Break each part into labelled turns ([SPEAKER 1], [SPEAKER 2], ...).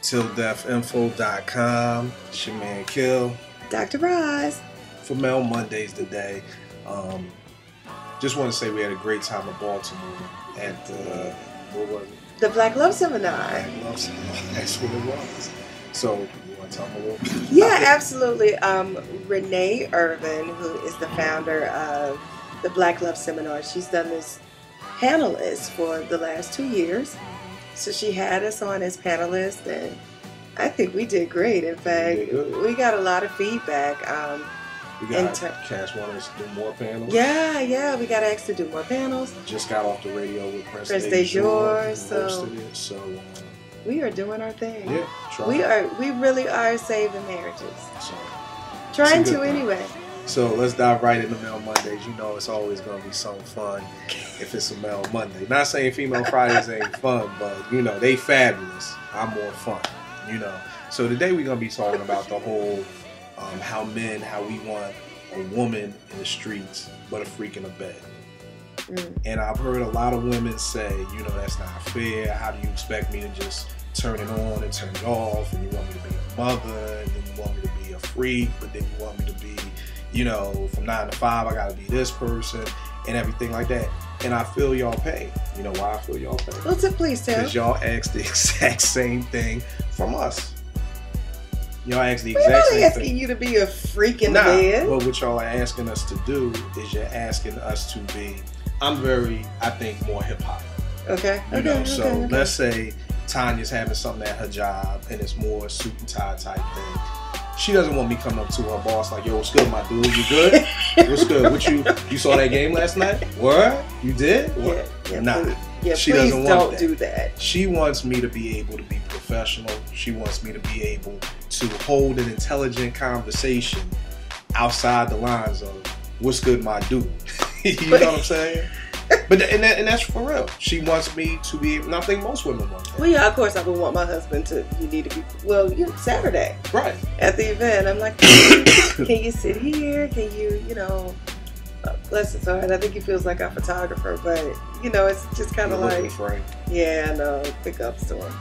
[SPEAKER 1] TillDeathInfo.com. It's your man Kill.
[SPEAKER 2] Dr. Roz.
[SPEAKER 1] For Mel Mondays today. Just want to say we had a great time in Baltimore at the, what was it?
[SPEAKER 2] The Black Love Seminar.
[SPEAKER 1] Black Love Seminar. That's what it was. So, you want to tell me a little bit?
[SPEAKER 2] Yeah, absolutely. Renee Irvin, who is the founder of the Black Love Seminar, she's done this panelist for the last 2 years. So she had us on as panelists, and I think we did great. In fact, we got a lot of feedback.
[SPEAKER 1] We got Cash wanted us to do more panels.
[SPEAKER 2] Yeah, we got asked to do more panels.
[SPEAKER 1] Just got off the radio with Prince
[SPEAKER 2] DeJour,
[SPEAKER 1] so
[SPEAKER 2] we are doing our thing.
[SPEAKER 1] Yeah,
[SPEAKER 2] we really are saving marriages.
[SPEAKER 1] So,
[SPEAKER 2] trying to anyway.
[SPEAKER 1] So let's dive right into Mel Mondays. You know it's always going to be some fun if it's a Mel Monday. Not saying Female Fridays ain't fun, but you know they fabulous. I'm more fun. You know. So today we're going to be talking about the whole how we want a woman in the streets, but a freak in the bed. And I've heard a lot of women say, you know, that's not fair. How do you expect me to just turn it on and turn it off? And you want me to be a mother, and then you want me to be a freak, but then you want me to be, you know, from 9 to 5, I gotta be this person and everything like that. And I feel y'all pain. You know why I feel y'all pain?
[SPEAKER 2] What's it, please tell?
[SPEAKER 1] Because y'all ask the exact same thing from us. Y'all ask the exact same thing.
[SPEAKER 2] We're not asking you to be a freak in the bed.
[SPEAKER 1] But what y'all are asking us to do is you're asking us to be, I think more hip hop.
[SPEAKER 2] Okay.
[SPEAKER 1] So let's say Tanya's having something at her job and it's more suit and tie type thing. She doesn't want me coming up to her boss like, yo, what's good, my dude? You good? What's good? What you saw that game last night? What? You did? What?
[SPEAKER 2] Yeah,
[SPEAKER 1] nah.
[SPEAKER 2] She doesn't want that. Do that.
[SPEAKER 1] She wants me to be able to be professional. She wants me to be able to hold an intelligent conversation outside the lines of what's good, my dude. You know what I'm saying? But and that's for real. She wants me to be, and I think most women want that.
[SPEAKER 2] Well, yeah, of course I would want my husband to. You need to be. Well, Saturday,
[SPEAKER 1] right?
[SPEAKER 2] At the event, I'm like, can you sit here? Can you, bless his heart. I think he feels like a photographer, but it's just kind of like, yeah, I know, pick up store.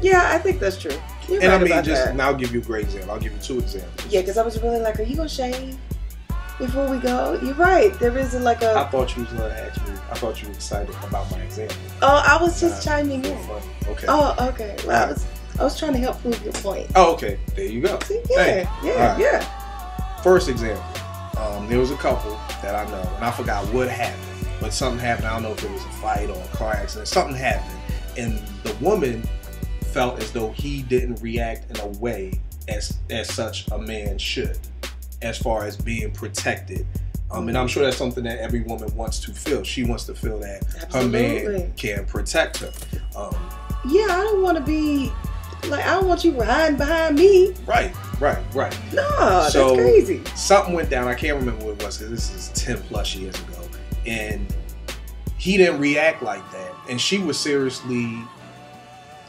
[SPEAKER 2] Yeah, I think that's true. You're
[SPEAKER 1] and
[SPEAKER 2] right
[SPEAKER 1] I mean,
[SPEAKER 2] about that.
[SPEAKER 1] and I'll give you a great example. I'll give you 2 examples.
[SPEAKER 2] Yeah, because I was really like, are you gonna shave before we go? You're right. There isn't like a.
[SPEAKER 1] I thought you was gonna ask me. I thought you were excited about my example.
[SPEAKER 2] Oh, I was just chiming in.
[SPEAKER 1] Okay.
[SPEAKER 2] Oh, okay. Well, I was trying to help prove your point.
[SPEAKER 1] Oh, okay. There you go.
[SPEAKER 2] See? Yeah, yeah.
[SPEAKER 1] First example. There was a couple that I know, and I forgot what happened, but something happened. I don't know if it was a fight or a car accident. Something happened, and the woman felt as though he didn't react in a way as such a man should, as far as being protected. And I'm sure that's something that every woman wants to feel. She wants to feel that her man can protect her.
[SPEAKER 2] Yeah, I don't want to be like, I don't want you hiding behind me.
[SPEAKER 1] Right.
[SPEAKER 2] No, that's crazy.
[SPEAKER 1] Something went down. I can't remember what it was because this is 10 plus years ago. And he didn't react like that. And she was seriously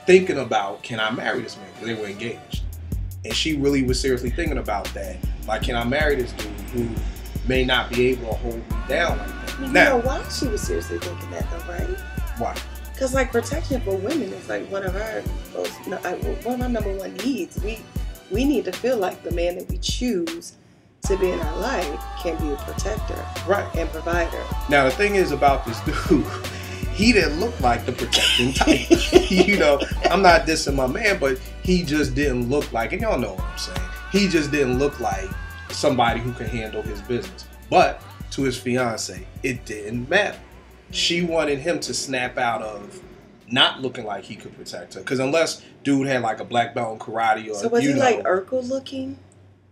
[SPEAKER 1] thinking about, can I marry this man? Because they were engaged. And she really was seriously thinking about that. Like, can I marry this dude who may not be able to hold me down like that?
[SPEAKER 2] You know why she was seriously thinking that though, right?
[SPEAKER 1] Why?
[SPEAKER 2] Because like protection for women is like one of our number one needs. We need to feel like the man that we choose to be in our life can be a protector,
[SPEAKER 1] right,
[SPEAKER 2] and provider.
[SPEAKER 1] Now the thing is about this dude, he didn't look like the protecting type. I'm not dissing my man, but he just didn't look like, and y'all know what I'm saying. He just didn't look like somebody who can handle his business. But to his fiance, it didn't matter. She wanted him to snap out of not looking like he could protect her. Because unless dude had like a black belt in karate or,
[SPEAKER 2] so was he like Urkel looking?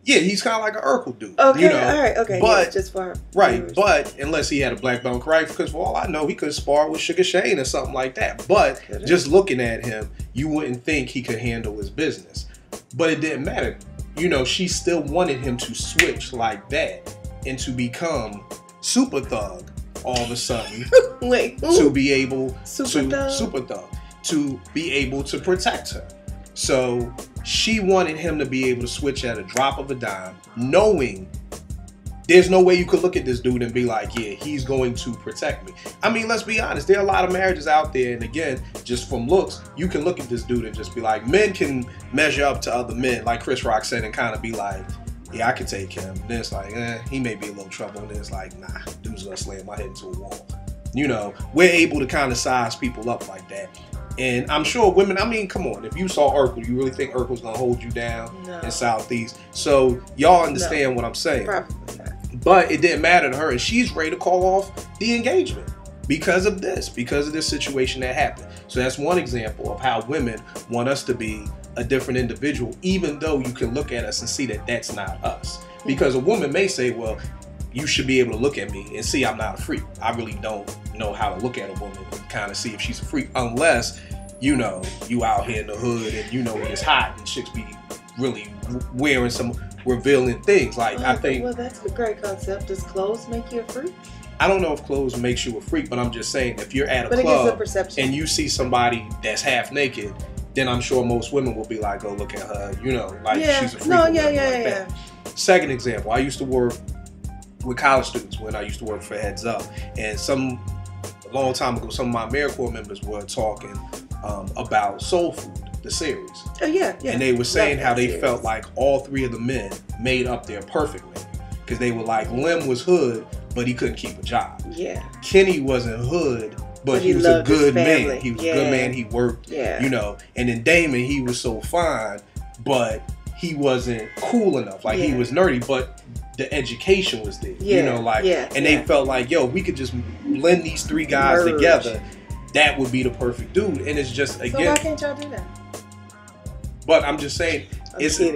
[SPEAKER 1] Yeah, he's kind of like an Urkel dude.
[SPEAKER 2] Okay, all right, okay.
[SPEAKER 1] But,
[SPEAKER 2] yeah, just for
[SPEAKER 1] viewers. But unless he had a black belt in karate, because for all I know, he could spar with Sugar Shane or something like that. But just looking at him, you wouldn't think he could handle his business. But it didn't matter. She still wanted him to switch like that and to become super thug all of a sudden.
[SPEAKER 2] Wait,
[SPEAKER 1] to be able
[SPEAKER 2] super thug
[SPEAKER 1] to be able to protect her. So she wanted him to be able to switch at a drop of a dime, knowing there's no way you could look at this dude and be like, yeah, he's going to protect me. I mean, let's be honest. There are a lot of marriages out there, and again, just from looks, you can look at this dude and just be like, men can measure up to other men, like Chris Rock said, and kind of be like, yeah, I can take him. And then it's like, he may be a little trouble. And then it's like, nah, dude's gonna slam my head into a wall. You know, we're able to kind of size people up like that. And I'm sure women, I mean, come on, if you saw Urkel, you really think Urkel's gonna hold you down in Southeast? So y'all understand what I'm saying.
[SPEAKER 2] Probably not.
[SPEAKER 1] But it didn't matter to her, and she's ready to call off the engagement because of this situation that happened. So that's one example of how women want us to be a different individual, even though you can look at us and see that that's not us. Because a woman may say, well, you should be able to look at me and see I'm not a freak. I really don't know how to look at a woman and kind of see if she's a freak, unless, you know, you out here in the hood and you know it's hot and chicks be really wearing some revealing things. Like, I think,
[SPEAKER 2] well, that's a great concept. Does clothes make you a freak?
[SPEAKER 1] I don't know if clothes makes you a freak, but I'm just saying, if you're at a
[SPEAKER 2] but
[SPEAKER 1] club and you see somebody that's half naked, then I'm sure most women will be like, "Oh, look at her," you know, like she's a freak.
[SPEAKER 2] No,
[SPEAKER 1] like that. Second example, I used to work with college students when I used to work for Heads Up, and a long time ago, some of my AmeriCorps members were talking about Soul Food, the series.
[SPEAKER 2] Oh yeah.
[SPEAKER 1] And they were saying how they felt like all three of the men made up their perfect man, because they were like, Lim was hood, but he couldn't keep a job.
[SPEAKER 2] Yeah.
[SPEAKER 1] Kenny wasn't hood, but he was a good man. He was a good man. He worked, you know. And then Damon, he was so fine, but he wasn't cool enough. Like, he was nerdy, but the education was there. You know, like, and they felt like, yo, we could just blend these three guys together. That would be the perfect dude. And it's just, again.
[SPEAKER 2] So why can't y'all do that?
[SPEAKER 1] But I'm just saying,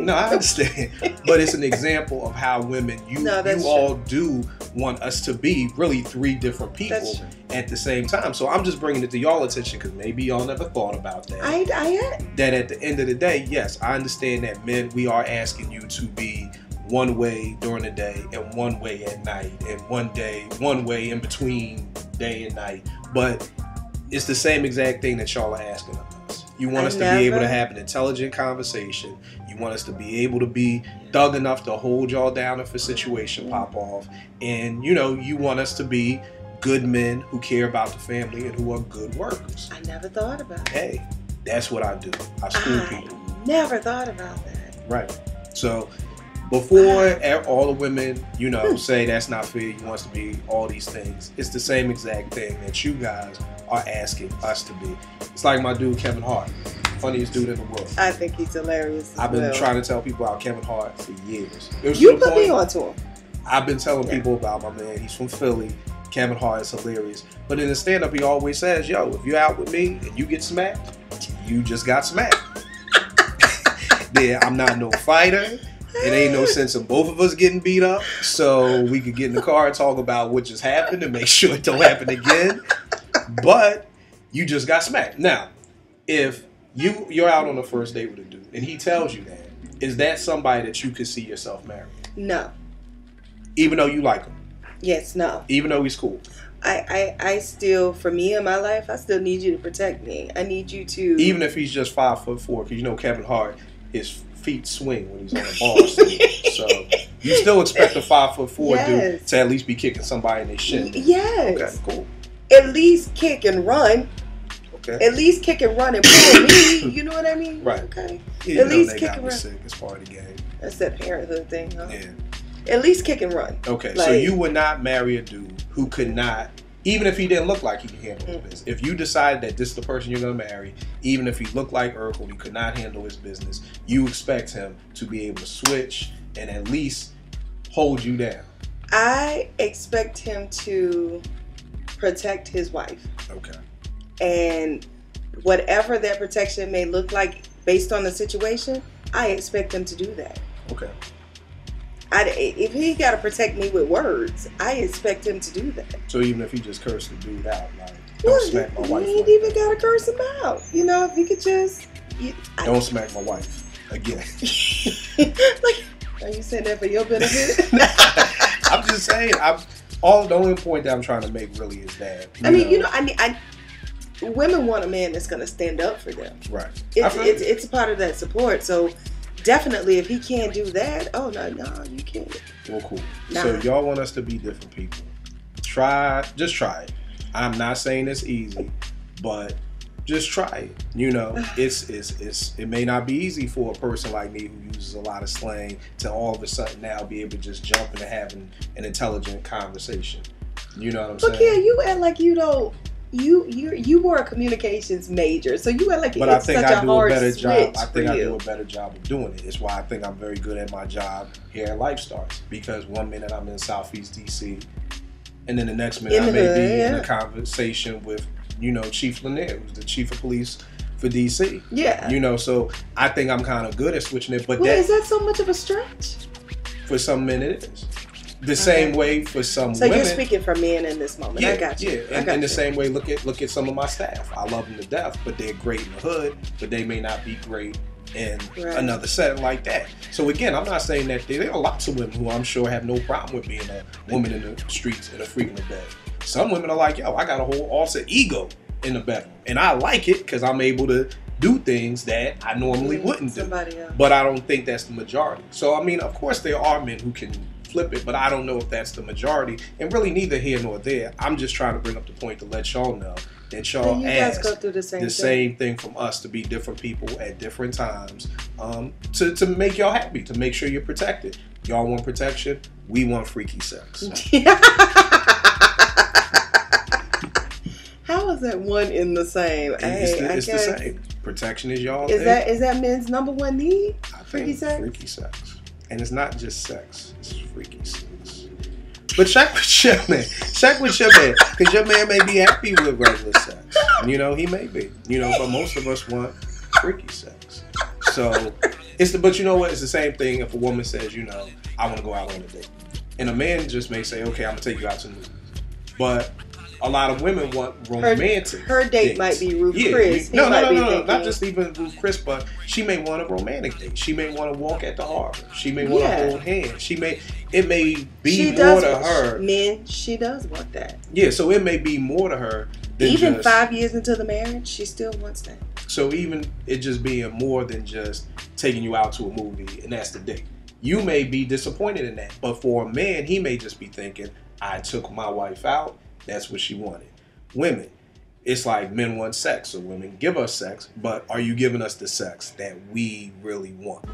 [SPEAKER 1] no, I understand. But it's an example of how women, you all do want us to be really three different people at the same time. So I'm just bringing it to y'all attention because maybe y'all never thought about that. That at the end of the day, yes, I understand that men, we are asking you to be one way during the day and one way at night, and one way in between day and night. But it's the same exact thing that y'all are asking of us. You want us to be able to have an intelligent conversation. You want us to be able to be thug enough to hold y'all down if a situation pop off. And, you know, you want us to be good men who care about the family and who are good workers.
[SPEAKER 2] I never thought about it.
[SPEAKER 1] Hey, that's what I do. I school people.
[SPEAKER 2] Never thought about that.
[SPEAKER 1] Right. So before all the women, you know, say that's not fair, you want us to be all these things, it's the same exact thing that you guys are asking us to be. It's like my dude Kevin Hart, funniest dude in the world.
[SPEAKER 2] I think he's hilarious.
[SPEAKER 1] I've been trying to tell people about Kevin Hart for years.
[SPEAKER 2] You put me onto him.
[SPEAKER 1] I've been telling people about my man. He's from Philly. Kevin Hart is hilarious. But in the stand-up, he always says, yo, if you're out with me and you get smacked, you just got smacked. I'm not no fighter. It ain't no sense of both of us getting beat up, so we could get in the car and talk about what just happened and make sure it don't happen again. But you just got smacked. Now, if you're out on the first date with a dude and he tells you that, is that somebody that you could see yourself marrying?
[SPEAKER 2] No.
[SPEAKER 1] Even though you like him?
[SPEAKER 2] Yes, no.
[SPEAKER 1] Even though he's cool?
[SPEAKER 2] I still, for me in my life, I still need you to protect me. I need you to...
[SPEAKER 1] Even if he's just 5'4", because you know Kevin Hart, his feet swing when he's on the bar. So you still expect a 5'4" dude to at least be kicking somebody in their shin.
[SPEAKER 2] Yes.
[SPEAKER 1] Okay, cool.
[SPEAKER 2] At least kick and run. Okay. At least kick and run and pull me. You know what I mean?
[SPEAKER 1] Right.
[SPEAKER 2] Okay.
[SPEAKER 1] Yeah, at least kick and run. Sick. It's part of the game.
[SPEAKER 2] That's that parenthood thing, huh?
[SPEAKER 1] Yeah.
[SPEAKER 2] At least kick and run.
[SPEAKER 1] Okay, like, so you would not marry a dude who could not, even if he didn't look like he could handle his business. If you decided that this is the person you're going to marry, even if he looked like Urkel, he could not handle his business, you expect him to be able to switch and at least hold you down.
[SPEAKER 2] I expect him to protect his wife.
[SPEAKER 1] Okay.
[SPEAKER 2] And whatever that protection may look like based on the situation, I expect him to do that.
[SPEAKER 1] Okay.
[SPEAKER 2] If he got to protect me with words, I expect him to do that.
[SPEAKER 1] So even if he just cursed the dude out, like, don't smack my wife.
[SPEAKER 2] He ain't even got to curse him out. You know, if he could just...
[SPEAKER 1] Don't smack my wife again.
[SPEAKER 2] Like, are you saying that for your benefit?
[SPEAKER 1] I'm just saying. The only point that I'm trying to make really is that...
[SPEAKER 2] women want a man that's going to stand up for them.
[SPEAKER 1] Right.
[SPEAKER 2] It's a part of that support. So definitely, if he can't do that, oh no, you can't.
[SPEAKER 1] Well, cool.
[SPEAKER 2] Nah.
[SPEAKER 1] So y'all want us to be different people. Just try it. I'm not saying it's easy, but just try it. You know, it may not be easy for a person like me who uses a lot of slang to all of a sudden now be able to just jump into having an intelligent conversation. You know what I'm saying?
[SPEAKER 2] But yeah, you act like you don't. You were a communications major, so you act like
[SPEAKER 1] but
[SPEAKER 2] it's
[SPEAKER 1] I think
[SPEAKER 2] such
[SPEAKER 1] I
[SPEAKER 2] a
[SPEAKER 1] do
[SPEAKER 2] hard
[SPEAKER 1] a better job. I
[SPEAKER 2] switch
[SPEAKER 1] think
[SPEAKER 2] for
[SPEAKER 1] I
[SPEAKER 2] you.
[SPEAKER 1] do a better job of doing it. It's why I think I'm very good at my job here at Life Starts. Because one minute I'm in Southeast DC, and then the next minute I may be in a conversation with, you know, Chief Lanier, who's the chief of police for DC.
[SPEAKER 2] Yeah.
[SPEAKER 1] You know, so I think I'm kind of good at switching it. But
[SPEAKER 2] is that so much of a stretch?
[SPEAKER 1] For some men it is. The same way for some
[SPEAKER 2] so
[SPEAKER 1] women.
[SPEAKER 2] So you're speaking for men in this moment.
[SPEAKER 1] Yeah,
[SPEAKER 2] I got you.
[SPEAKER 1] Yeah, and in the same way, look at some of my staff. I love them to death, but they're great in the hood, but they may not be great in another setting like that. So again, I'm not saying that there are lots of women who I'm sure have no problem with being a woman in the streets and a freak in the bed. Some women are like, yo, I got a whole alter ego in the bedroom, and I like it because I'm able to do things that I normally wouldn't do. But I don't think that's the majority. So I mean, of course, there are men who can flip it, but I don't know if that's the majority, and really neither here nor there. I'm just trying to bring up the point to let y'all know that y'all ask
[SPEAKER 2] go through the
[SPEAKER 1] same thing from us, to be different people at different times, to make y'all happy, to make sure you're protected. Y'all want protection, we want freaky sex.
[SPEAKER 2] How is that one in the same?
[SPEAKER 1] It's the same. Protection is y'all.
[SPEAKER 2] Is that men's number one need? Freaky sex.
[SPEAKER 1] Freaky sex. And it's not just sex, it's freaky sex. But check with your man. Check with your man. Because your man may be happy with regular sex. You know, he may be. You know, but most of us want freaky sex. So, but you know what? It's the same thing if a woman says, you know, I want to go out on a date. And a man just may say, okay, I'm going to take you out to the movies. But a lot of women want romantic.
[SPEAKER 2] Her date dates. Might be Ruth Chris.
[SPEAKER 1] No. Not just even Ruth Chris, but she may want a romantic date. She may want to walk at the harbor. She may want to hold hands. It may be more to her.
[SPEAKER 2] Men, she does want that.
[SPEAKER 1] Yeah, so it may be more to her than
[SPEAKER 2] even 5 years into the marriage, she still wants that.
[SPEAKER 1] So even it just being more than just taking you out to a movie and that's the date. You may be disappointed in that, but for a man, he may just be thinking, I took my wife out. That's what she wanted. Women, it's like men want sex, so women give us sex, but are you giving us the sex that we really want?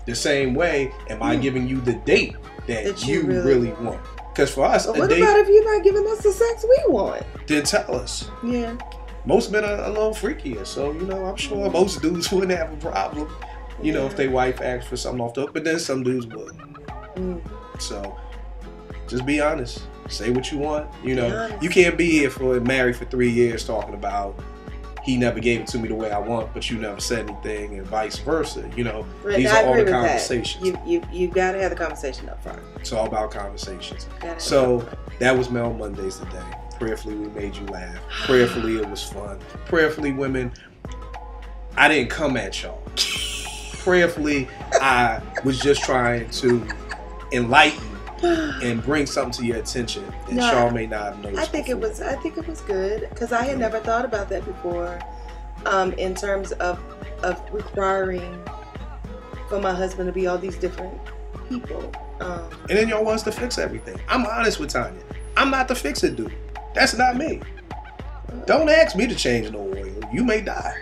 [SPEAKER 1] The same way, am I giving you the date that you really want? Because for us,
[SPEAKER 2] what about if you're not giving us the sex we want?
[SPEAKER 1] Then tell us.
[SPEAKER 2] Yeah.
[SPEAKER 1] Most men are a little freakier, so, you know, I'm sure most dudes wouldn't have a problem, you know, if their wife asked for something off the hook, but then some dudes would. So, just be honest. Say what you want. You know, you can't be here married for 3 years talking about he never gave it to me the way I want, but you never said anything, and vice versa. You know, these are all the conversations.
[SPEAKER 2] You've got to have the conversation up front.
[SPEAKER 1] It's all about conversations. So that was Mel Mondays today. Prayerfully, we made you laugh. Prayerfully, it was fun. Prayerfully, women, I didn't come at y'all. Prayerfully, I was just trying to enlighten and bring something to your attention that y'all may not have noticed. I think it was good because I had never thought about that before,
[SPEAKER 2] in terms of requiring for my husband to be all these different people.
[SPEAKER 1] And then y'all want us to fix everything. I'm honest with Tanya. I'm not the fix-it dude. That's not me. Don't ask me to change no oil. You may die.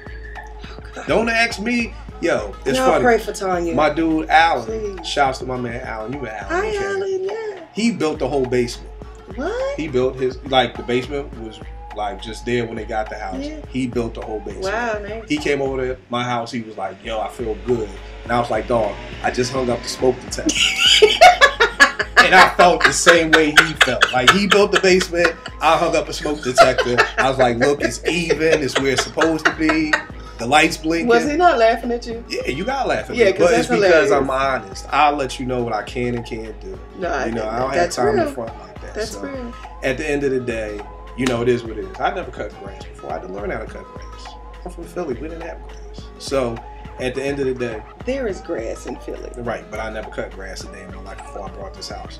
[SPEAKER 1] Don't ask me. Yo, it's funny.
[SPEAKER 2] Pray for Tanya.
[SPEAKER 1] My dude Alan. Please. Shouts to my man Alan. You met Alan.
[SPEAKER 2] Hi, Alan. Yeah.
[SPEAKER 1] He built the whole basement.
[SPEAKER 2] What?
[SPEAKER 1] He built the basement was like just there when they got the house. Yeah. He built the whole basement.
[SPEAKER 2] Wow, nice.
[SPEAKER 1] He came over to my house. He was like, yo, I feel good. And I was like, dog, I just hung up the smoke detector. And I felt the same way he felt. Like, he built the basement. I hung up a smoke detector. I was like, look, it's even. It's where it's supposed to be. The lights blinking.
[SPEAKER 2] Was he not laughing at you?
[SPEAKER 1] Yeah, you gotta laugh at me. But it's because I'm honest. I'll let you know what I can and can't do. No, I don't have time to front like that.
[SPEAKER 2] That's real.
[SPEAKER 1] At the end of the day, you know, it is what it is. I never cut grass before. I had to learn how to cut grass. I'm from Philly. We didn't have grass. So, at the end of the day,
[SPEAKER 2] there is grass in Philly.
[SPEAKER 1] Right, but I never cut grass a day in my life before I bought this house.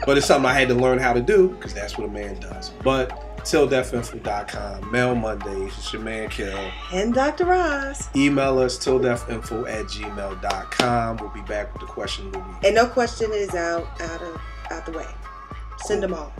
[SPEAKER 1] But it's something I had to learn how to do because that's what a man does. But tilldeathinfo.com. Mail Mondays. It's your man Kill.
[SPEAKER 2] And Dr. Ross.
[SPEAKER 1] Email us tilldeathinfo@gmail.com. We'll be back with the question of the week.
[SPEAKER 2] And no question is out the way. Send them all.